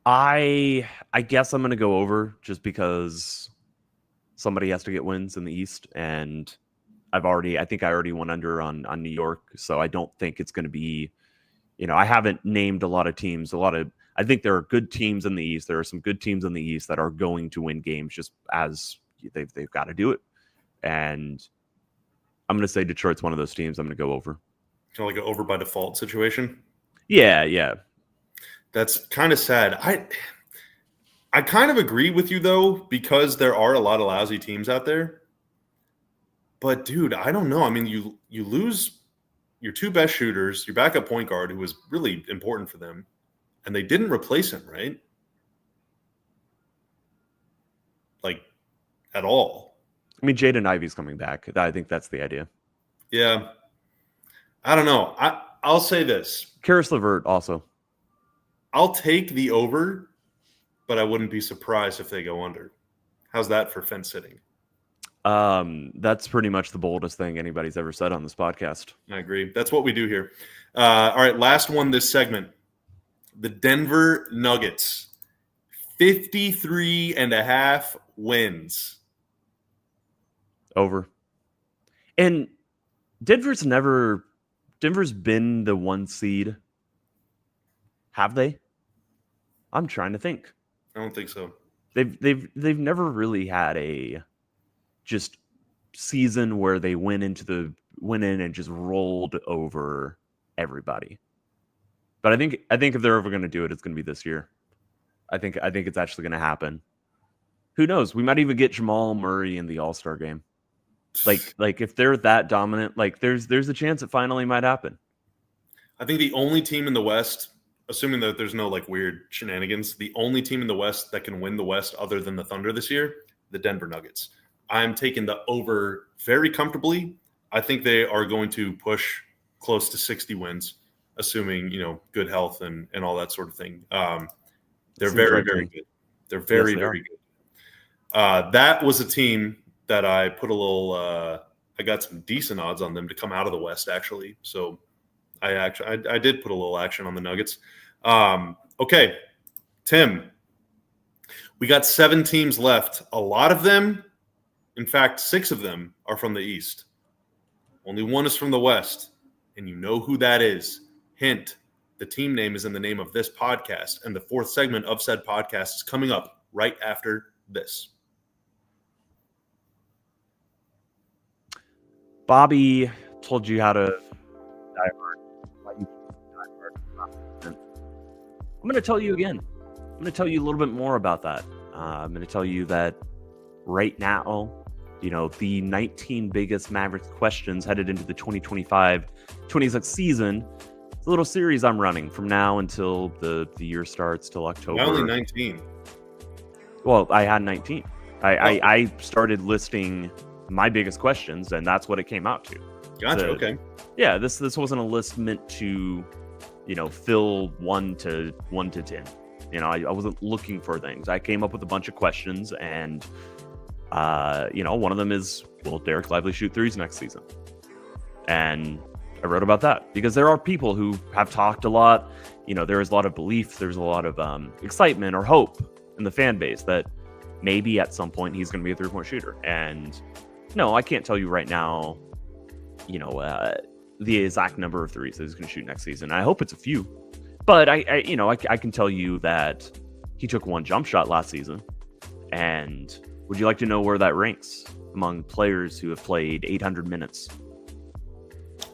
I guess I'm going to go over just because somebody has to get wins in the East, and I think I already went under on New York, so I don't think it's going to be, you know, I haven't named a lot of teams. I think there are good teams in the East. There are some good teams in the East that are going to win games just as they've got to do it. And I'm going to say Detroit's one of those teams. I'm going to go over. Kind of like an over by default situation. Yeah. That's kind of sad. I kind of agree with you, though, because there are a lot of lousy teams out there. But, dude, I don't know. I mean, you lose your two best shooters, your backup point guard, who was really important for them, and they didn't replace him, right? Like, at all. I mean, Jaden Ivey's coming back. I think that's the idea. Yeah. I don't know. I'll say this. Karis LeVert also. I'll take the over, but I wouldn't be surprised if they go under. How's that for fence sitting? That's pretty much the boldest thing anybody's ever said on this podcast. I agree. That's what we do here. All right, last one this segment. The Denver Nuggets, 53.5 wins. Over. And Denver's been the one seed. Have they? I'm trying to think. I don't think so. They've never really had a just season where they went in and just rolled over everybody. But I think if they're ever going to do it, it's going to be this year. I think it's actually going to happen. Who knows? We might even get Jamal Murray in the All-Star game. Like if they're that dominant, like there's a chance it finally might happen. I think the only team in the West assuming that there's no like weird shenanigans, the only team in the West that can win the West other than the Thunder this year, the Denver Nuggets. I'm taking the over very comfortably. I think they are going to push close to 60 wins, assuming, good health and all that sort of thing. They're very, very good. They're very, very good. That was a team that I put a little I got some decent odds on them to come out of the West, actually. So I did put a little action on the Nuggets. Okay, Tim, we got 7 teams left. A lot of them, in fact, 6 of them are from the East. Only 1 is from the West, and you know who that is. Hint, the team name is in the name of this podcast, and the 4th segment of said podcast is coming up right after this. Bobby told you how to die hard. I'm going to tell you again. I'm going to tell you a little bit more about that. I'm going to tell you that right now, the 19 biggest Mavericks questions headed into the 2025-26 season. It's a little series I'm running from now until the year starts till October. Only 19. Well, I had 19. I started listing my biggest questions, and that's what it came out to. Gotcha. Okay. Yeah, this wasn't a list meant to, fill 1 to 10. I wasn't looking for things. I came up with a bunch of questions, and one of them is, will Derek Lively shoot threes next season? And I wrote about that because there are people who have talked a lot. There is a lot of belief. There's a lot of excitement or hope in the fan base that maybe at some point he's going to be a 3-point shooter. And no, I can't tell you right now, the exact number of threes that he's going to shoot next season. I hope it's a few, but I can tell you that he took 1 jump shot last season. And would you like to know where that ranks among players who have played 800 minutes?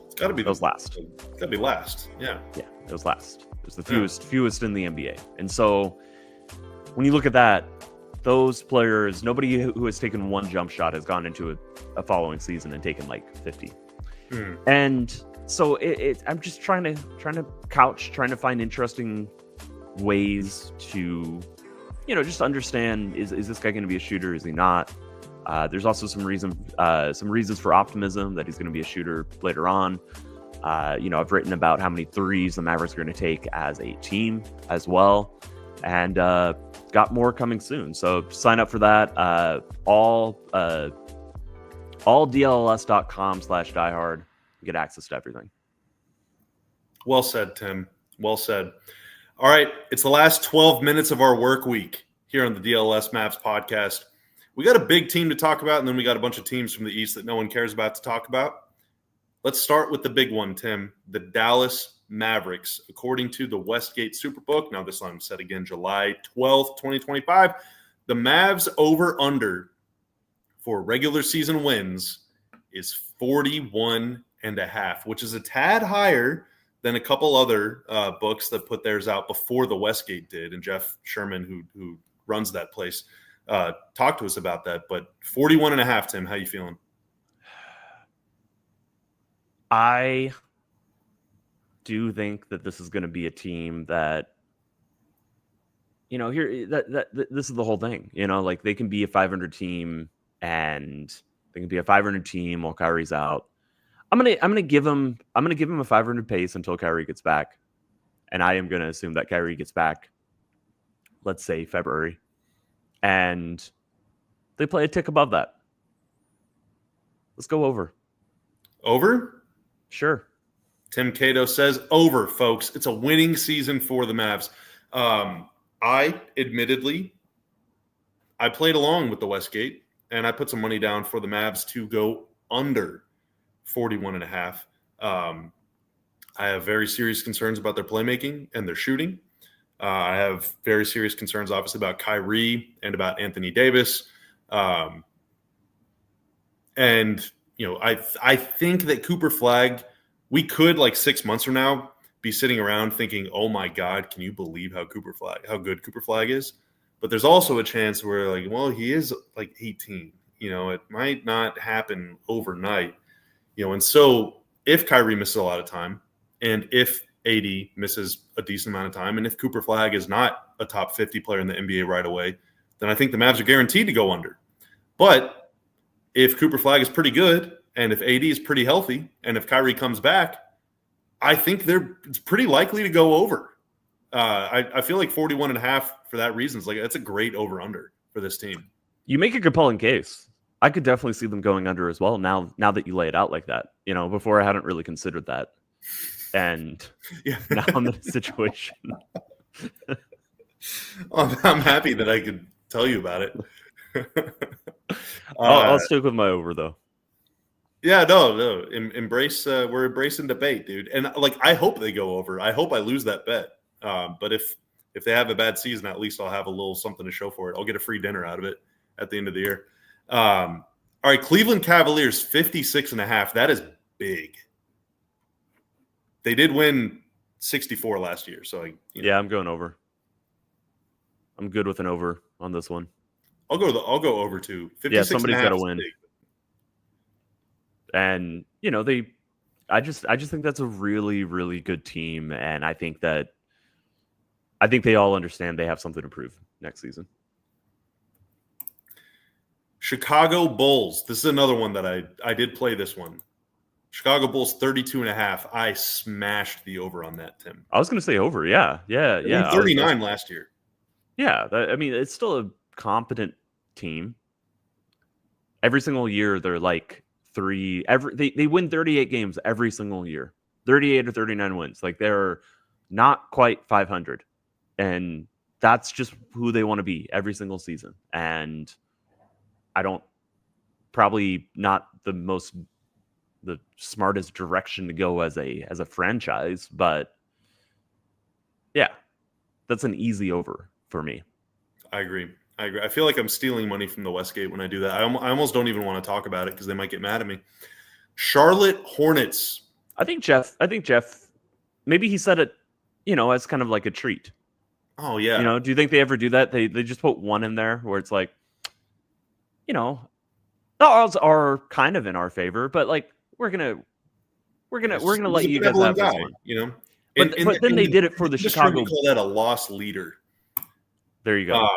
It's got to be those last. It's got to be last. Yeah. Yeah, it was last. It was the fewest in the NBA. And so when you look at that, those players, nobody who has taken 1 jump shot has gone into a following season and taken like 50. And so I'm just trying to find interesting ways to, just understand, is this guy going to be a shooter? Is he not? There's also some reasons for optimism that he's going to be a shooter later on. I've written about how many threes the Mavericks are going to take as a team as well. And got more coming soon. So sign up for that. All DLLS.com/diehard. Get access to everything. Well said, Tim. Well said. All right. It's the last 12 minutes of our work week here on the DLLS Mavs podcast. We got a big team to talk about, and then we got a bunch of teams from the East that no one cares about to talk about. Let's start with the big one, Tim. The Dallas Mavericks. According to the Westgate Superbook, now this line is set again July 12th, 2025, the Mavs over-under for regular season wins is 41.5, which is a tad higher than a couple other books that put theirs out before the Westgate did. And Jeff Sherman, who runs that place, talked to us about that. But 41.5, Tim, how you feeling? I do think that this is going to be a team that, this is the whole thing, like they can be a 500 team and they can be a 500 team while Kyrie's out. I'm going to give him a 500 pace until Kyrie gets back. And I am going to assume that Kyrie gets back, let's say February, and they play a tick above that. Let's go over. Over? Sure. Tim Cato says over, folks. It's a winning season for the Mavs. I played along with the Westgate, and I put some money down for the Mavs to go under 41.5. I have very serious concerns about their playmaking and their shooting. I have very serious concerns, obviously, about Kyrie and about Anthony Davis. I think that Cooper Flagg, we could, like 6 months from now, be sitting around thinking, oh my God, can you believe how good Cooper Flagg is? But there's also a chance where, like, well, he is like 18. It might not happen overnight. And so if Kyrie misses a lot of time, and if AD misses a decent amount of time. And if Cooper Flagg is not a top 50 player in the NBA right away, then I think the Mavs are guaranteed to go under. But if Cooper Flagg is pretty good, and if AD is pretty healthy, and if Kyrie comes back, I think it's pretty likely to go over. I feel like 41.5 for that reason. That's a great over-under for this team. You make a compelling case. I could definitely see them going under as well now that you lay it out like that. Before I hadn't really considered that. And now I'm in a situation. I'm happy that I could tell you about it. I'll stick with my over, though. Yeah, no. Embrace. We're embracing debate, dude. And I hope they go over. I hope I lose that bet. But if they have a bad season, at least I'll have a little something to show for it. I'll get a free dinner out of it at the end of the year. All right, Cleveland Cavaliers 56.5. That is big. They did win 64 last year, so I'm going over. I'm good with an over on this one. I'll go over too. Somebody's got to win. And I just think that's a really, really good team, and I think they all understand they have something to prove next season. Chicago Bulls. This is another one that I did play this one. Chicago Bulls 32.5. I smashed the over on that, Tim. I was going to say over. Yeah. 39 last year. Yeah. It's still a competent team. Every single year, they're like they win 38 games every single year. 38 or 39 wins. They're not quite 500. And that's just who they want to be every single season. And probably not the smartest direction to go as a franchise, but yeah, that's an easy over for me. I agree. I feel like I'm stealing money from the Westgate when I do that. I almost don't even want to talk about it because they might get mad at me. Charlotte Hornets. I think Jeff, maybe he said it, as kind of like a treat. Oh yeah. Do you think they ever do that? They just put one in there where it's like, the odds are kind of in our favor, but we're gonna let you guys have this one. But then they did it for the Chicago. We call that a loss leader. There you go.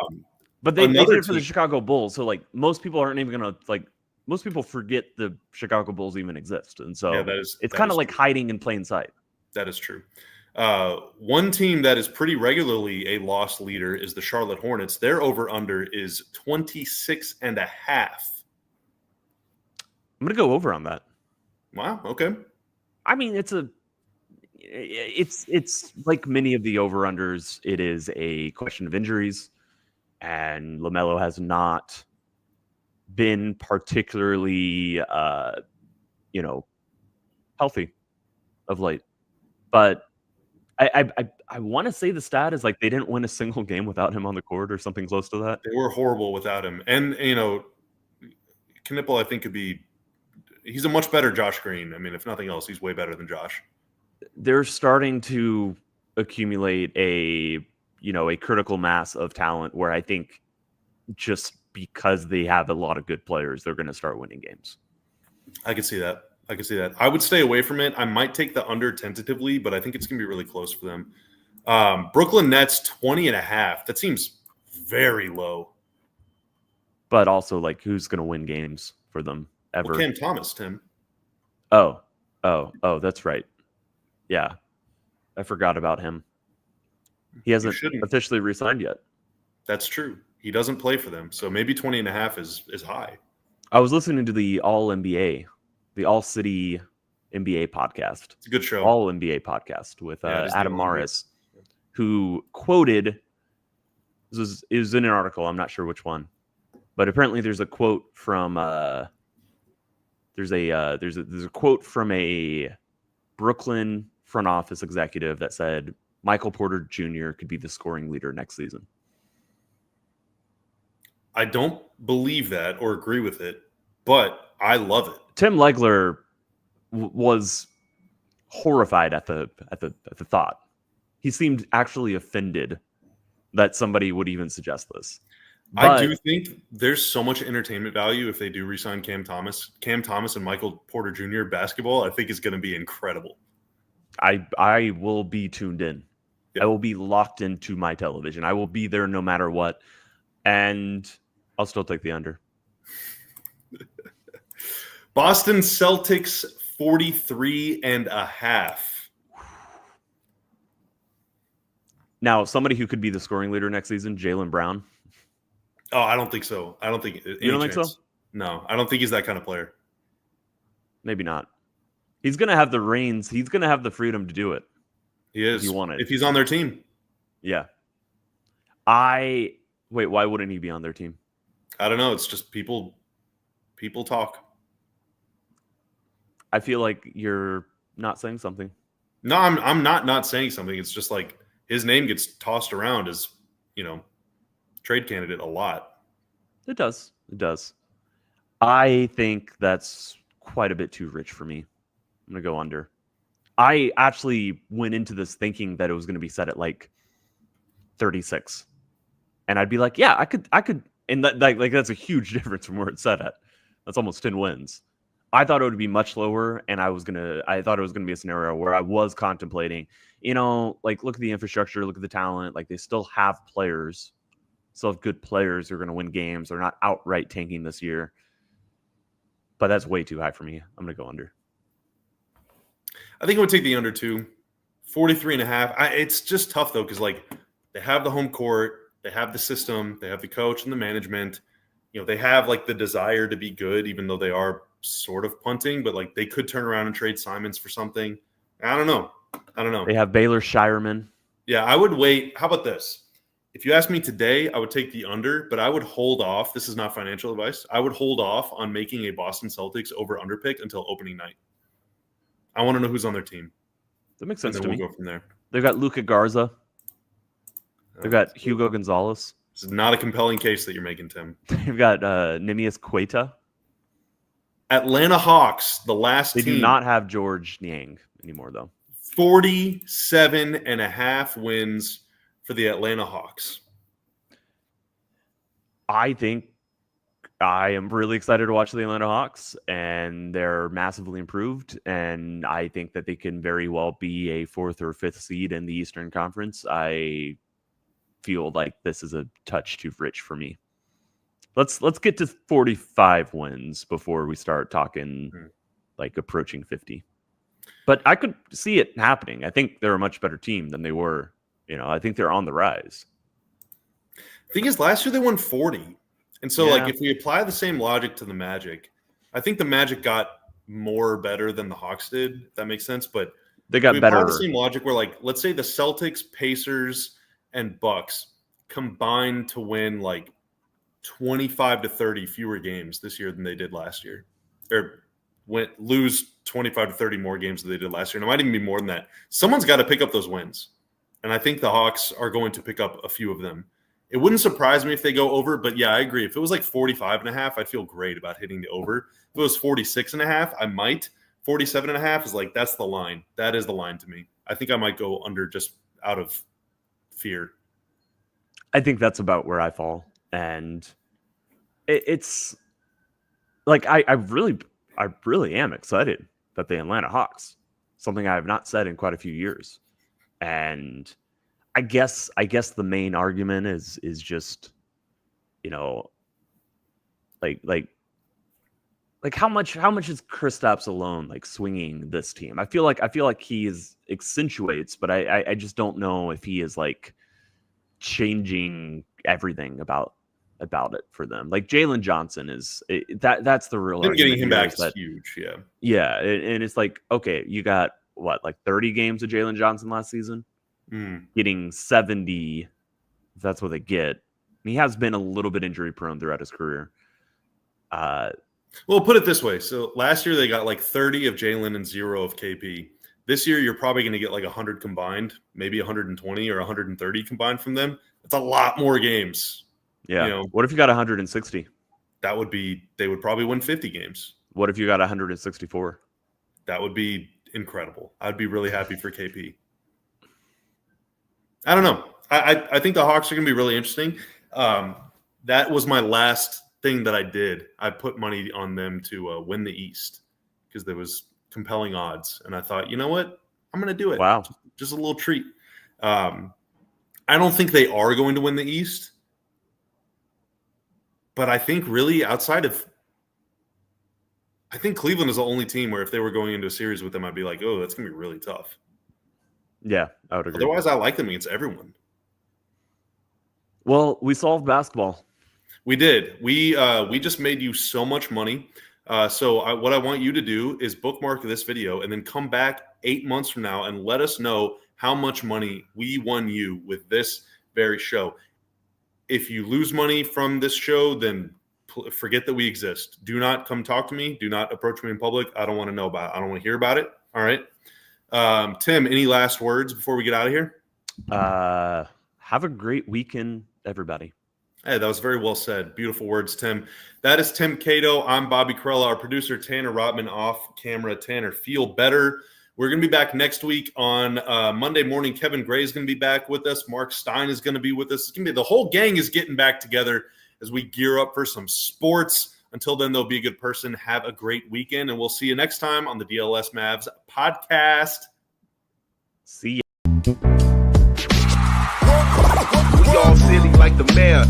But they did it for the Chicago Bulls, so most people aren't even gonna most people forget the Chicago Bulls even exist, and so it's kind of like hiding in plain sight. That is true. One team that is pretty regularly a loss leader is the Charlotte Hornets. Their over-under is 26.5. I'm gonna go over on that. Wow. Okay. It's like many of the over-unders. It is a question of injuries, and LaMelo has not been particularly, healthy of late. But I want to say the stat is they didn't win a single game without him on the court or something close to that. They were horrible without him. And, Knipple, I think, he's a much better Josh Green. If nothing else, he's way better than Josh. They're starting to accumulate a critical mass of talent where I think just because they have a lot of good players, they're going to start winning games. I can see that. I would stay away from it. I might take the under tentatively, but I think it's going to be really close for them. Brooklyn Nets 20.5. That seems very low. But also, who's going to win games for them ever? Well, Cam Thomas, Tim. Oh, that's right. Yeah, I forgot about him. He hasn't officially re-signed yet. That's true. He doesn't play for them, so maybe 20.5 is high. I was listening to the All-NBA, the All-City NBA podcast. It's a good show. All-NBA podcast with Adam Morris, who quoted, it was in an article, I'm not sure which one, but apparently there's a quote from there's a quote from a Brooklyn front office executive that said Michael Porter Jr. could be the scoring leader next season. I don't believe that or agree with it, but I love it. Tim Legler was horrified at the thought. He seemed actually offended that somebody would even suggest this. But I do think there's so much entertainment value if they do re-sign Cam Thomas. Cam Thomas and Michael Porter Jr. basketball, I think, is going to be incredible. I will be tuned in. Yeah. I will be locked into my television. I will be there no matter what. And I'll still take the under. Boston Celtics 43.5. Now, somebody who could be the scoring leader next season, Jaylen Brown. Oh, I don't think so. I don't think You don't think so? No, I don't think he's that kind of player. Maybe not. He's going to have the reins. He's going to have the freedom to do it. He is. If he wanted. If he's on their team. Yeah. Wait, why wouldn't he be on their team? I don't know. It's just people talk. I feel like you're not saying something. No, I'm not saying something. It's just like his name gets tossed around as, trade candidate a lot. It does. I think that's quite a bit too rich for me. I'm going to go under. I actually went into this thinking that it was going to be set at like 36. And I'd be like, yeah, I could, and that, like that's a huge difference from where it's set at. That's almost 10 wins. I thought it would be much lower, and I thought it was gonna be a scenario where I was contemplating, like look at the infrastructure, look at the talent, like they still have players, still have good players who are gonna win games. They're not outright tanking this year. But that's way too high for me. I'm gonna go under. I think I would take the under too. 43.5. It's just tough though, because like they have the home court, they have the system, they have the coach and the management. They have like the desire to be good, even though they are sort of punting, but like they could turn around and trade Simons for something. I don't know. They have Baylor Shireman. Yeah, I would wait. How about this? If you asked me today, I would take the under, but I would hold off. This is not financial advice. I would hold off on making a Boston Celtics over-under pick until opening night. I want to know who's on their team. That makes sense to me. We'll go from there. They've got Luka Garza. They've got Hugo Gonzalez. This is not a compelling case that you're making, Tim. They've got Nimius Queta. Atlanta Hawks, the last team. They do not have George Niang anymore, though. 47.5 wins for the Atlanta Hawks. I think I am really excited to watch the Atlanta Hawks, and they're massively improved, and I think that they can very well be a 4th or 5th seed in the Eastern Conference. I feel like this is a touch too rich for me. Let's get to 45 wins before we start talking like approaching 50. But I could see it happening. I think they're a much better team than they were. I think they're on the rise. The thing is, last year they won 40. And so, like, if we apply the same logic to the Magic, I think the Magic got more better than the Hawks did, if that makes sense. But they got better. Apply the same logic where, like, let's say the Celtics, Pacers, and Bucks combined to win, like, 25 to 30 fewer games this year than they did last year. Or lose 25 to 30 more games than they did last year. And it might even be more than that. Someone's got to pick up those wins. And I think the Hawks are going to pick up a few of them. It wouldn't surprise me if they go over, but yeah, I agree. If it was like 45.5, I'd feel great about hitting the over. If it was 46.5, I might. 47.5 is like, that's the line. That is the line to me. I think I might go under just out of fear. I think that's about where I fall. And it's like, I really am excited that the Atlanta Hawks, something I have not said in quite a few years. And I guess the main argument is just, like how much is Kristaps alone like swinging this team? I feel like he accentuates, but I just don't know if he is like changing everything about it for them. Like Jalen Johnson that's the real argument. Getting him back is huge, yeah, and it's like, okay, you got what, like 30 games of Jalen Johnson last season, getting 70. If that's what they get. He has been a little bit injury prone throughout his career. Well, put it this way. So last year they got like 30 of Jalen and 0 of KP. This year you're probably going to get like 100 combined, maybe 120 or 130 combined from them. That's a lot more games. Yeah. What if you got 160? They would probably win 50 games. What if you got 164? That would be incredible. I'd be really happy for KP. I don't know. I think the Hawks are going to be really interesting. That was my last thing that I did. I put money on them to win the East because there was compelling odds. And I thought, you know what? I'm going to do it. Wow. Just a little treat. I don't think they are going to win the East. But I think really outside of – I think Cleveland is the only team where if they were going into a series with them, I'd be like, oh, that's going to be really tough. Yeah, I would agree. Otherwise, I like them against everyone. Well, we solved basketball. We did. We just made you so much money. So what I want you to do is bookmark this video and then come back 8 months from now and let us know how much money we won you with this very show. If you lose money from this show, then forget that we exist. Do not come talk to me. Do not approach me in public. I don't want to know about it. I don't want to hear about it. All right. Tim, any last words before we get out of here? Have a great weekend, everybody. Hey, that was very well said. Beautiful words, Tim. That is Tim Cato. I'm Bobby Corella. Our producer, Tanner Rodman, off camera. Tanner, feel better. We're going to be back next week on Monday morning. Kevin Gray is going to be back with us. Mark Stein is going to be with us. It's going to be the whole gang is getting back together as we gear up for some sports. Until then, they'll be a good person. Have a great weekend, and we'll see you next time on the DLLS Mavs podcast. See ya. We all silly like the mayor.